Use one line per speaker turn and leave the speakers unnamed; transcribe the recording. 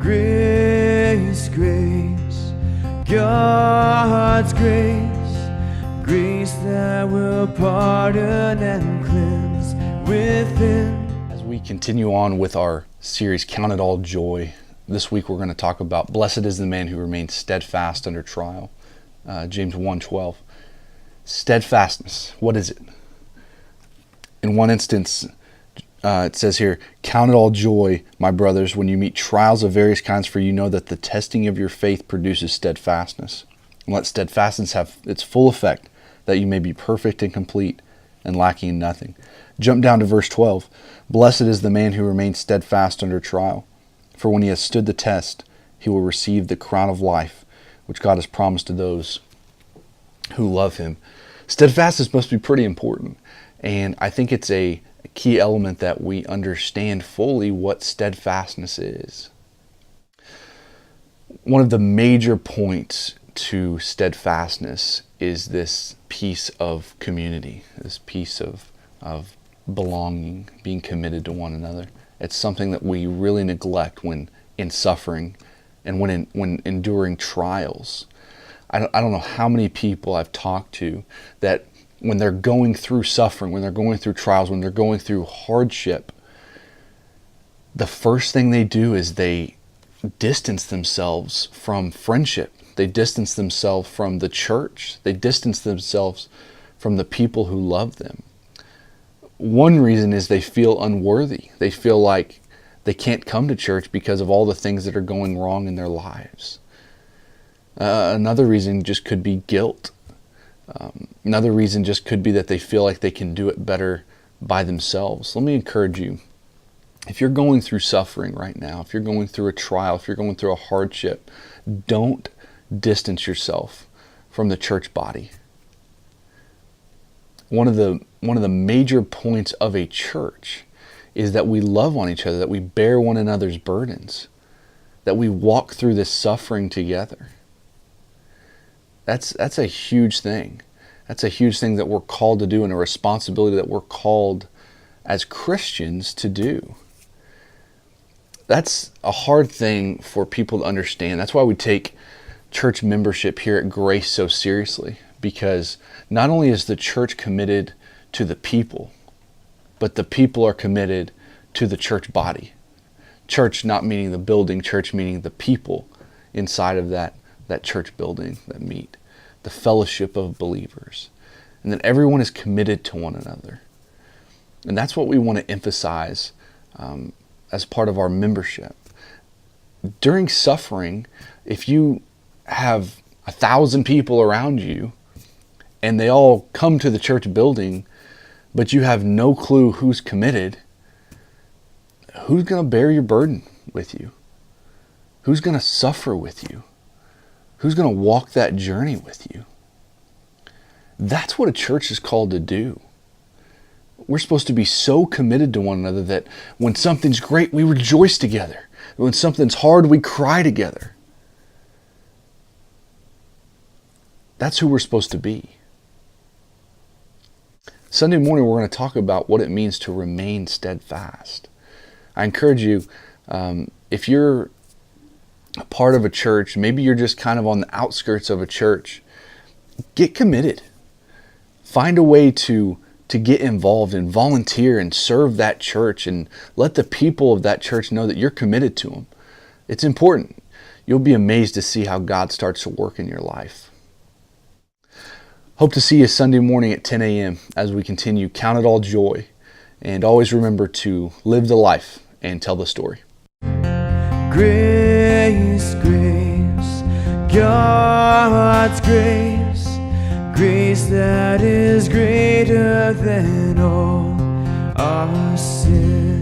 Grace, grace, God's grace, grace that will pardon and cleanse within.
As we continue on with our series, Count It All Joy, this week we're going to talk about blessed is the man who remains steadfast under trial. James 1:12. Steadfastness, what is it? In one instance, it says here, count it all joy, my brothers, when you meet trials of various kinds, for you know that the testing of your faith produces steadfastness. And let steadfastness have its full effect, that you may be perfect and complete and lacking in nothing. Jump down to verse 12. Blessed is the man who remains steadfast under trial, for when he has stood the test, he will receive the crown of life, which God has promised to those who love him. Steadfastness must be pretty important, and I think it's a key element that we understand fully what steadfastness is. One of the major points to steadfastness is this piece of community, this piece of belonging, being committed to one another. It's something that we really neglect when in suffering and when enduring trials. I don't know how many people I've talked to that when they're going through suffering, when they're going through trials, when they're going through hardship, the first thing they do is they distance themselves from friendship. They distance themselves from the church. They distance themselves from the people who love them. One reason is they feel unworthy. They feel like they can't come to church because of all the things that are going wrong in their lives. Another reason just could be guilt. Another reason just could be that they feel like they can do it better by themselves. Let me encourage you. If you're going through suffering right now, if you're going through a trial, if you're going through a hardship, don't distance yourself from the church body. One of the major points of a church is that we love on each other, that we bear one another's burdens, that we walk through this suffering together. That's a huge thing. That's a huge thing that we're called to do, and a responsibility that we're called as Christians to do. That's a hard thing for people to understand. That's why we take church membership here at Grace so seriously, because not only is the church committed to the people, but the people are committed to the church body. Church not meaning the building, church meaning the people inside of that church building that meet, the fellowship of believers, and that everyone is committed to one another. And that's what we want to emphasize as part of our membership. During suffering, if you have 1,000 people around you and they all come to the church building, but you have no clue who's committed, who's going to bear your burden with you? Who's going to suffer with you? Who's going to walk that journey with you? That's what a church is called to do. We're supposed to be so committed to one another that when something's great, we rejoice together. When something's hard, we cry together. That's who we're supposed to be. Sunday morning, we're going to talk about what it means to remain steadfast. I encourage you, if you're a part of a church, maybe you're just kind of on the outskirts of a church, get committed. Find a way to get involved and volunteer and serve that church, and let the people of that church know that you're committed to them. It's important. You'll be amazed to see how God starts to work in your life. Hope to see you Sunday morning at 10 a.m. as we continue Count It All Joy. And always remember to live the life and tell the story.
Grace, grace, God's grace, grace that is greater than all our sin.